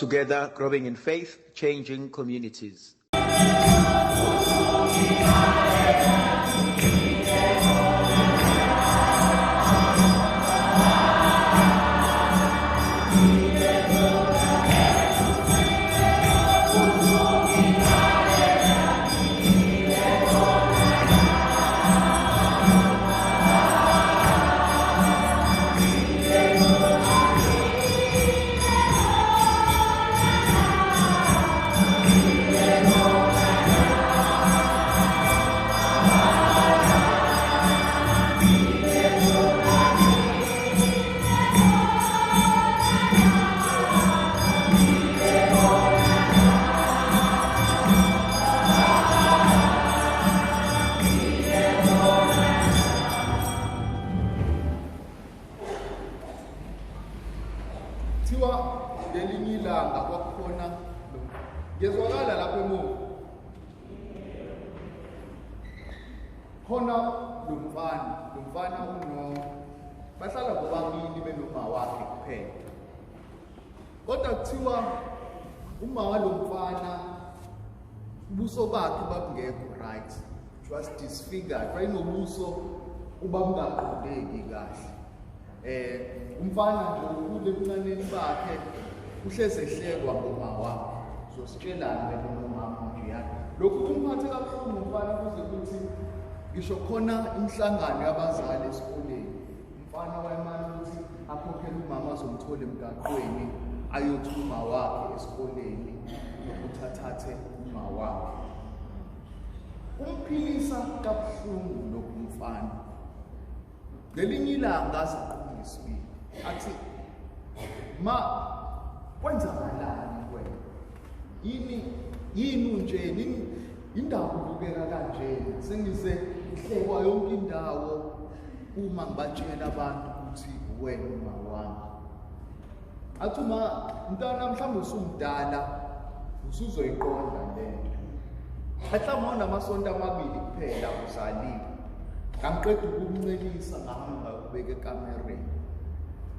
Together, growing in faith, changing communities. Ngezwakala lapha emuva khona lo mfana bahlala bobabili benoma wakhe kuphela, kodwa kuthiwa uma lo mfana ubuso bakhe babungekho right, was disfigured, bayinobuso ubabungaqondeki kahle. Umfana nje ukule ebuncaneni bakhe uhleze ehlekwa ngoma wakhe. So sitshelana wena nomama nje yakhe lokhu kumphathe kakhulu umfana kuze kuthi ngisho khona imhlangano yabazali esikoleni umfana wayemana ukuthi akhokhele umama azomthola emgaqweni ayothi uma wakhe esikoleni nokuthathathe uma wakhe. Umphilisa kabuhlungu lokhu umfana. Ngelinye ilanga asiqhubile isibili athi ma kwenzakalani wena? Yini nje indawo kubukeka kanje sengize ihlekwa yonke indawo uma ngibatshela abantu ukuthi wena uma wami. Athi ma mntana mhlawumbe usumdala usuzoyiqonda lento. Mhlawumbe unamasonto amabili kuphela uzalile. Ngiqeda ukumncelisa ngahamba ukubeka ekamereni.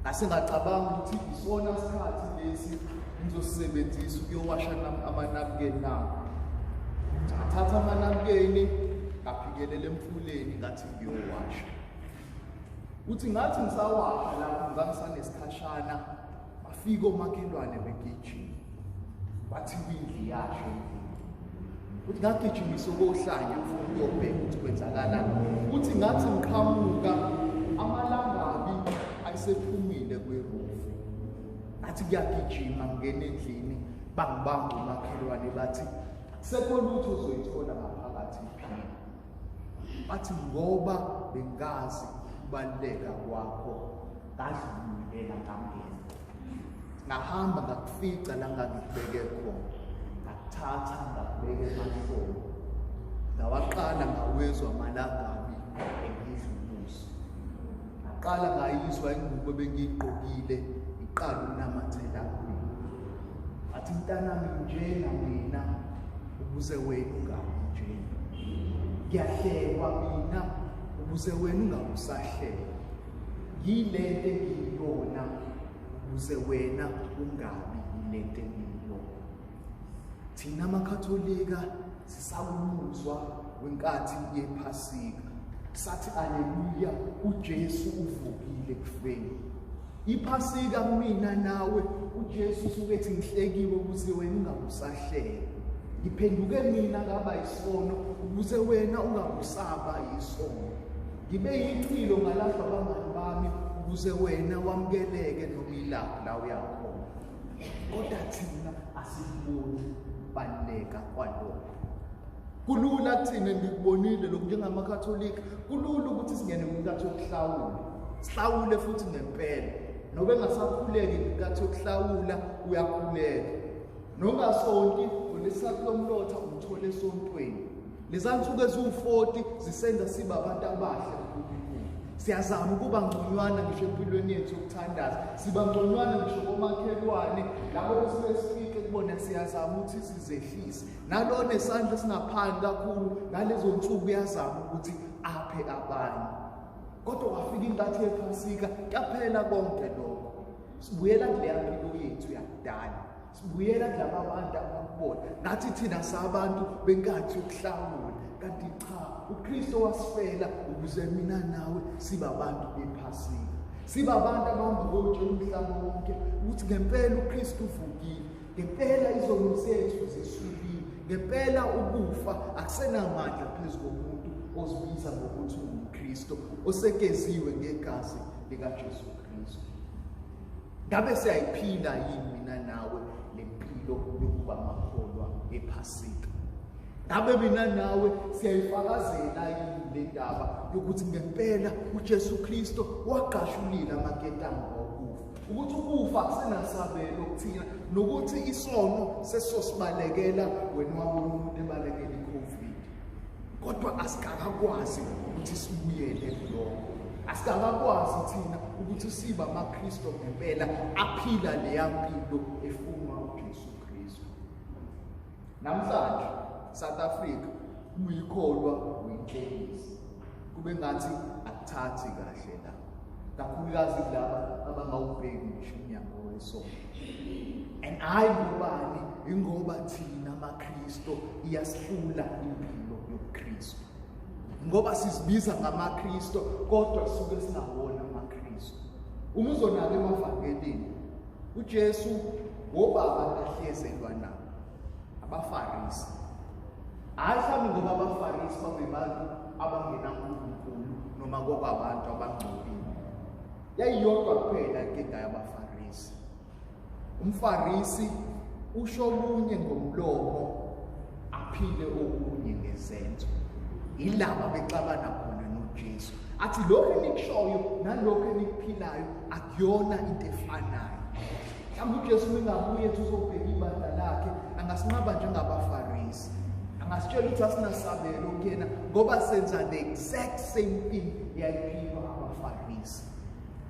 Asingacabanga ukuthi isona isikhathi lesi ngizosebenzisa ukuyowasha amanapukeni nami. Ngathatha amanapukeni ngaphikelele emfuleni ngathi ngiyowasha. Uthi ngathi ngisawasha lapho ngangisanesikhashana bafika omakhelwane begijima. Bathi indli yasho. Uthi ngagijimisa okohlanya ufuna ukuyobheka ukuthi kwenzakalani. Uthi ngathi ngiqhamuka amalangabi ayisephumile kwerufu. Athi kuyagijima ngene endlini bangibamba umakhelwane bathi sekho lutho uzoyithola ngaphakathi iphini. Bathi ngoba bengazi ukubaleka kwakho ngadlulela ngangena. Ngahamba ngakufica la ngangibeke khona. Ngakuthatha ngakubeka emahlombe. Ngawaqala ngawezwa amalangabi engidlulusa. Ngaqala ngayizwa ingubo bengiyigqokile iqala unamathela kuyo. Athi mntanami njena mina ukuze wena ungabi njena. Ngiyahlekwa mina ukuze wena ungabusahleka. Yilento engiyibona ukuze wena ungabi yilento engiyibona. Thina amakatholika sisakumuzwa wenkathi yephasika. Sathi haleluya uJesu uvukile kufeni. Iphasika kumina nawe uJesu usukethi ngihlekiwe ukuze wena ungabusahleka. Ngiphenduke mina ngaba isono ukuze wena ungabusaba isono. Ngibe yichilo ngalahlwa abangani bami ukuze wena wamukeleke noma ilapho la uyakhona. Kodwa thina asiboni baleka kwalokho. Kulula thina ngikubonile lokhu njengamakatholika kulula ukuthi singene kwinkathi yokuhlawula. Sihlawule futhi ngempela. Nobe ngasakhuleki kwinkathi yokuhlawula uyakhuleka. Nongasonti olesakho lomlotha umthole esontweni. Lezansuku ezu40 zisenza siba abantu abahle kuNkulunkulu. Siyazama ukuba ngconywana ngisho empilweni yethu yokuthandaza. Siba ngconywana ngisho komakhelwane labo besifike kubona siyazama ukuthi sizehlise. Nalo nesandla singaphansi kakhulu ngalezo nsuku uyazama ukuthi aphe abanye. Kodwa wafika inkathi yephasika yaphela konke lokho. Sibuyela kuleya mpilo yethu yakudala. sibuyela kulaba abantu abakubona nathi thina sabantu benkathi yokuhlawula, kanti cha, uKristu wasifela ukuze mina nawe sibe abantu bephasika, sibe abantu abahamba beyotshela umhlaba wonke ukuthi ngempela uKristu uvukile, ngempela izono zethu zisukile, ngempela ukufa akusenamandla phezu komuntu ozibiza ngokuthi ungumKristu osekeziwe ngegazi likaJesu Kristu. Ngabe siyayiphila yini mina nawe lempilo yokuba amakholwa ephasika? Ngabe mina nawe siyayifakazela yini le ndaba yokuthi ngempela uJesu Kristu wagashulile amaketanga okufa, ukuthi ukufa akusenasabelo kuthina, nokuthi isono sesosibalekela wena wabona umuntu ebalekela iCovid, kodwa asikakakwazi ukuthi sibuyele kulokho, asikakakwazi thina ukuthi sibe amaKristu ngempela aphila leya mpilo efuna uJesu Kristu. Namhlanje South Africa uyikholwa uyinhlekisa, kube ngathi akuthathi kahle la, kakhulukazi laba abangawubheki ngisho umnyango wesonto. And hayi ngobani? Ingoba thina amaKristu iyasihlula impilo yobuKristu, ngoba sizibiza ngamaKristu kodwa suke singawona amaKristu. Uma uzonaka emavangelini, uJesu wobaba lahlezelwa nabo abaFarisi. Hayi mhlawumbe ngoba abaFarisi babebantu abangenaNkulunkulu noma kwabantu abangcolile, yayiyodwa kuphela inkinga yabaFarisi. UmFarisi usho okunye ngomlomo aphile okunye ngezenzo. Ilaba bexabana khona noJesu, athi lokho enikushoyo nalokho enikuphilayo akuyona into efanayo. Mhlawumbe uJesu mingabuye uzobheka ibandla lakhe angasinqaba njengabaFarisi, angasitshela ukuthi asinasabelo kuyena ngoba senza the exact same thing yayiphilwa abaFarisi.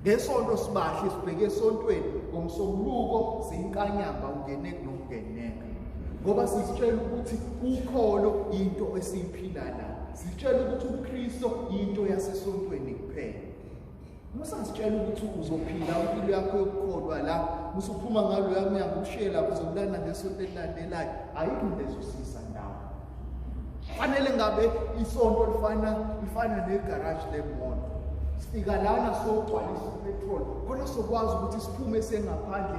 Ngesonto sibahle sibheke esontweni, ngomsombuluko siyinkanyamba ungeneke nokungeneka, ngoba sisitshela ukuthi ukholo into esiyiphila la, sitshela ukuthi uKristu into yasesontweni kuphela. Musasitshela ukuthi uzophila impilo yakho yokukholwa la, usuphuma ngalo yamnyango ushela uzolanda ngesonto elilandelayo, ayikho into ezosisa ndawo. Fanele ngabe isonto lifana negarage lemoto, sifika lana sogcwalisa upetrol khona sokwazi ukuthi siphume sengaphandle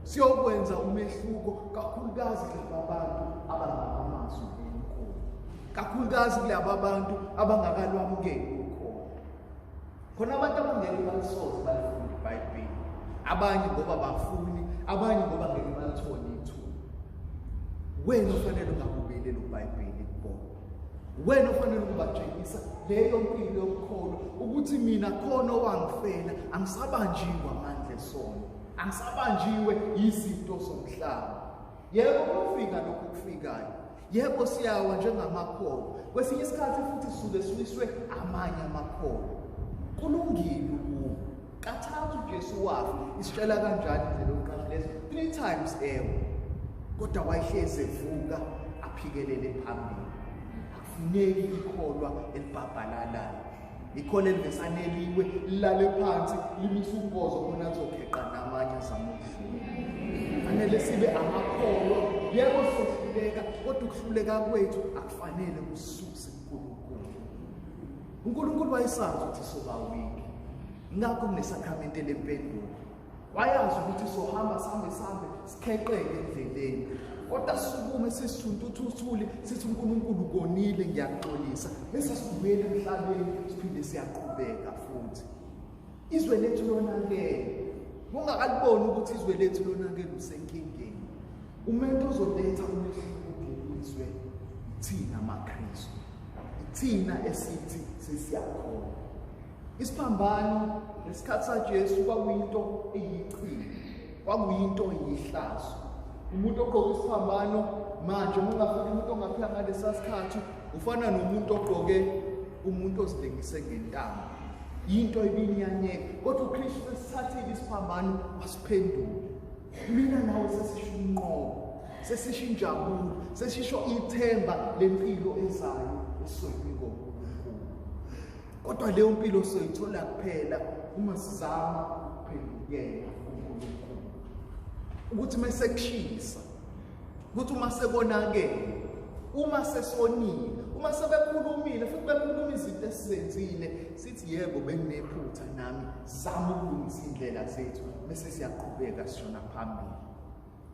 siyokwenza umehluko, kakhulukazi labantu abangamazwi enkolo, kakhulukazi laba bantu abangakalwamukeli ukholo. Khona abantu abangeke balisoze balifunda iBhayibheli, abanye ngoba bafuni, abanye ngoba ngeke balithole ithuba. Wena ufanele ungabukeli iBhayibheli kubona, wena ufanele ukubatshengisa leyo mpilo yokukholo ukuthi mina khona owangifela, angisabanjiwe amandla esono, angisabanjiwe izinto zomhlaba. Yebo kufika lokhu kufikayo, yebo siyawa njengamakholo, kwesinye isikhathi futhi sisuke siwiswe amanye amakholo. Kulungile ukuba kathathu uJesu wafa, isitshela kanjani indlela yokuqashileza 3 times kodwa wayehleze evuka aphikelele phambili. Akufuneki ikholwa elibhabhalalayo, ikholo elisaneliwe lilale phansi limisa umbozo khona azokheqa namanye azamuhlula. Fanele sibe amakholo, yebo sohluleka, kodwa ukuhluleka kwethu akufanele kususe uNkulunkulu. uNkulunkulu wayesazi ukuthi sobawiki, ngakho kunesakramenti lempendulo. Wayazi ukuthi sohamba sihambe sikheqeke endleleni, kodwa sisukume sisithuntuthuli sithi uNkulunkulu konile ngiyaxolisa, bese sibuyela emhlabeni siphinde siyaqhubeka futhi. Izwe lethu lonakele, ungakaliboni ukuthi izwe lethu lonakele usenkingeni. Umuntu ozoletha umehluko kulizwe thina amaKristu, thina esithi sesiyakholwa. Isiphambano lesikhathi saJesu kwakuyinto eyichile, kwakuyinto eyihlazo. Umuntu ogqoke isiphambano manje ungafika umuntu ongaphila ngalesa sikhathi ufana nomuntu ogqoke umuntu ozilengise ngentamo, into ebinyanyeka. Kodwa uKristu sesithathile isiphambano wasiphendula. Mina nawe sesisho unqobo, sesisho injabulo, sesisho ithemba lempilo ezayo esweni ngoNkulunkulu. Kodwa leyo mpilo soyithola kuphela uma sizama ukuphendukela uNkulunkulu. ukuthi mesekushisa, ukuthi uma sekonakele, uma sesonile, uma sebekhulumile futhi bekhuluma izinto esizenzile sithi yebo benginephutha nami zama ukulungisa indlela zethu bese siyaqhubeka sishona phambili.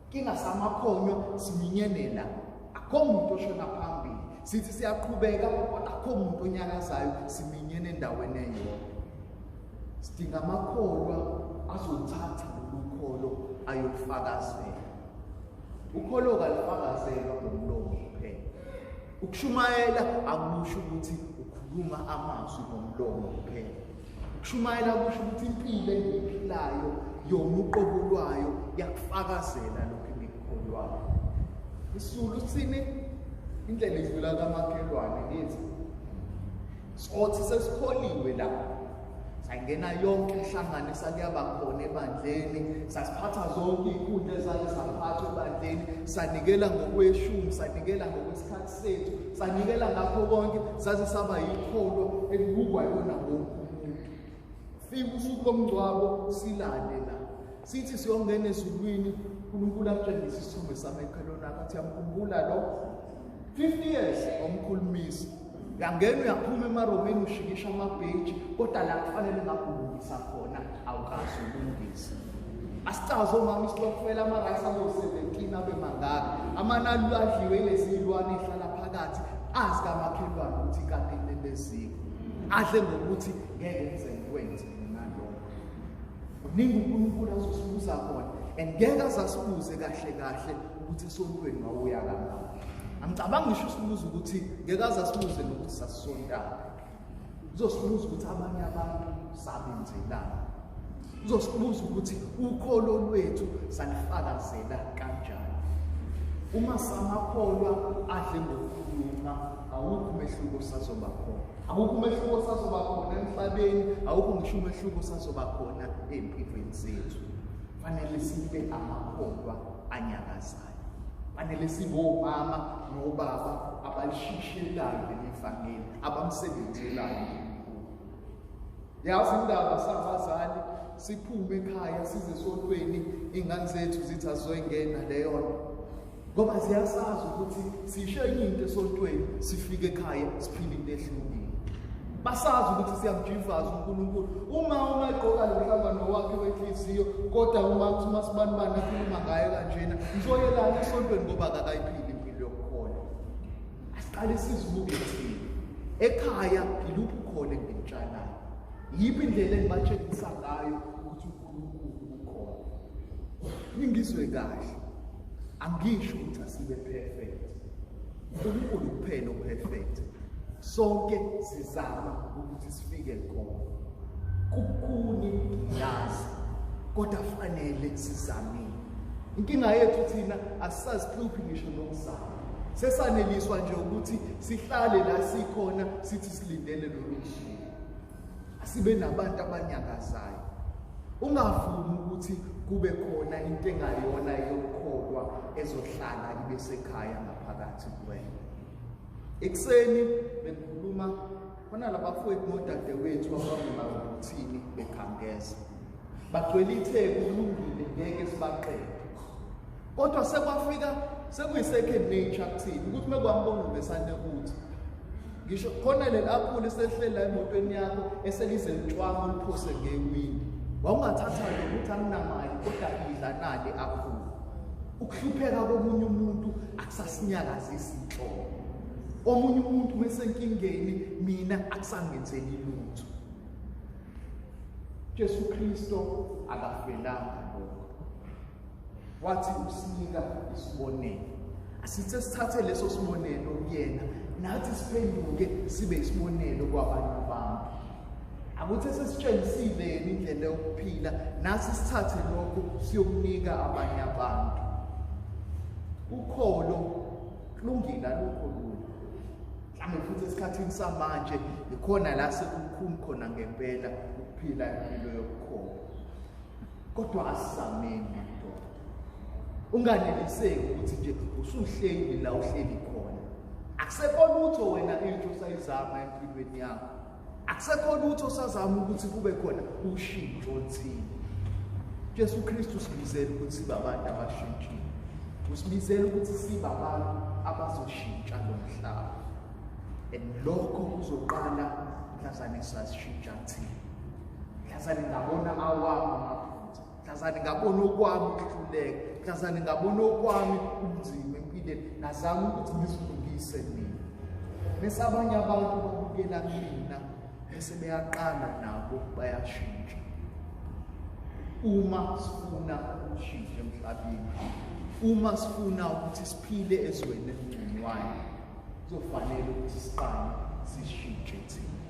Kinga samakhonyo siminyene la, akho umuntu oshona phambili, sithi siyaqhubeka kodwa akho umuntu onyakazayo, siminyene endaweni eyodwa. Sidinga amakholwa azothatha ukholo ayolufakazela. Ukholo kalufakazelwa ngomlomo kuphela. Ukushumayela akusho ukuthi ukhuluma amazwi ngomlomo kuphela. Ukushumayela kusho ukuthi impilo engiyiphilayo yona uqobo lwayo yakufakazela lokho engikukholwayo. Isizulu sithini? Indlela idlula kamakhelwane lithi sothi sesikholiwe la. Sayingena yonke inhlangano esakuyaba khona ebandleni, sasiphatha zonke izikhundla ezake saphathwa ebandleni, sanikela ngokweshumi, sanikela ngokwesikhathi sethu, sanikela ngakho konke, saze saba yikholo elibukwa yona wonke umuntu. Fika usuku lomngcwabo silale la. Sithi siyongena ezulwini, uNkulunkulu amtshengisa isithombe samakhelwane akhe athi yamkhumbula lo 50 years omkhulumisi. Uyangena uyaphuma emaromeni ushikisha amabheji kodwa la kufanele ngakulungisa khona awukazi ulungisa. Asicazo mama isibofela amarayisi azo-17 abe mangaka. Amanani adliwe lezi zilwane ehlala phakathi azi kamakhelwane ukuthi kanti leleziko. Adle ngokuthi ngeke ngize ngikwenze mina lokho. Uningi uNkulunkulu azosibuza khona and ngeke azasibuze kahle kahle ukuthi esontweni ngawuya kangapi. Angicabanga ngisho sibuza ukuthi ngeke azasibuze nokuthi sasisontayo. Uzosibuza ukuthi abanye abantu sabenzelani. Uzosibuza ukuthi ukholo lwethu salifakazela kanjani. Uma samakholwa adle ngokukhuluma, awukho umehluko sazoba khona. Awukho umehluko sazoba khona emhlabeni, awukho ngisho umehluko sazoba khona empilweni zethu. Fanele sibe amakholwa anyakazayo. Fanele sibomama nobaba abalishishelayo lelivangeli, abamsebenzelayo. Yazi indaba sabazali siphume ekhaya size esontweni, ingane zethu zithi azoyingena leyo nto. Ngoba ziyasazi ukuthi sisho into esontweni sifike ekhaya siphile into ehlukile. Basazi ukuthi siyamjivaza uNkulunkulu. Uma egqoka lomhlangano wakhe wenhliziyo kodwa uma sibanibani akhuluma ngayo kanjena ngizoyelana esontweni ngoba akayiphili impilo yokukholwa. Asiqale sizibuke thina. Ekhaya iluphi ukholo engilitshalayo? Yiphi indlela engibatshengisa ngayo ukuthi uNkulunkulu ukhona? Ningizwe kahle. Angisho ukuthi asibe perfect. uNkulunkulu kuphela perfect. Sonke sizama ukuthi sifike khona. Kukhuni yazi kodwa fanele sizamile. Inkinga yethu thina asisazihluphi ngisho nokuzama. Sesaneliswa nje ukuthi sihlale la sikhona sithi silindele lolu suku. Asibe nabantu abanyakazayo. Ungavumi ukuthi kube khona into engayona yokukholwa ezohlala ibe sekhaya ngaphakathi kuwena. Ekseni bekhuluma khona labafowethu nodadewethu abangemaruthini bekhangeza. Bagcwele itheko kulungile ngeke sibaqede. Kodwa sekwafika sekuyi-second nature kuthini ukuthi mekwambona uvesane ukuthi ngisho khona leli aphula esehlela emotweni yakho eselize licwanga uliphose ngewindi. Wawungathatha ukuthi anginamali kodwa idla nali aphula. Ukuhlupheka komunye umuntu akusasinyakazisi inhloko. Omunye umuntu mesenkingeni mina akusangenzeli lutho. Jesu Kristo akafelanga lokho. Wathi usinika isibonelo. Asithe sithathe leso sibonelo kuyena nathi siphenduke sibe isibonelo kwabanye abantu. Akuthi sesitshengisile yena indlela yokuphila nathi sithathe lokho siyokunika abanye abantu. Ukholo kulungile alukho lula. Mhlawumbe futhi esikhathini samanje ikhona la sekukhulu khona ngempela ukuphila impilo yokukholo. Kodwa asizameni nto. Unganeliseki ukuthi nje usuhleli la uhleli khona. Akusekho lutho wena into osayizama empilweni yakho. Akusekho lutho osazama ukuthi kube khona ushintsho othile. Jesu Kristu usibizela ukuthi sibe abantu abashintshile. Usibizela ukuthi sibe abantu abazoshintsha lo mhlaba. And lokho kuzoqala mhlazane sasishintsha thina. Mhlazane ngabona awami amaphutha. Mhlazane ngabona okwami ukuhluleka. Mhlazane ngabona okwami ubunzima empilweni. Ngazama ukuthi ngizilungise mina. Bese abanye abantu babukela mina bese beyaqala nabo bayashintsha. Uma sifuna ukushintsha emhlabeni, uma sifuna ukuthi siphile ezweni elingconywana, kuzofanele ukuthi siqale sishintshe thina.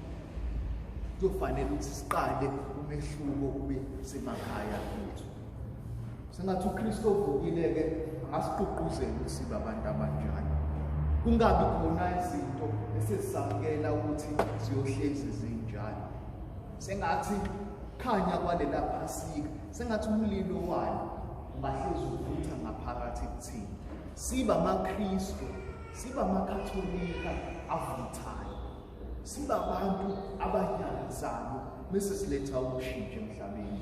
Kuzofanele ukuthi siqale umehluko kube semakhaya ethu. Sengathi uKristu ovukile-ke angasiqhuquzela ukuthi sibe abantu abanjani. Kungabi khona izinto esisamukela ukuthi ziyohlezi zinjalo. Sengathi khanya kwalela phasika, sengathi umlilo walo ungahlezi uvutha ngaphakathi kuthina. Siba amaKristu, siba amakatholika avuthayo. Siba abantu abanyanzayo bese siletha ukushintsha emhlabeni.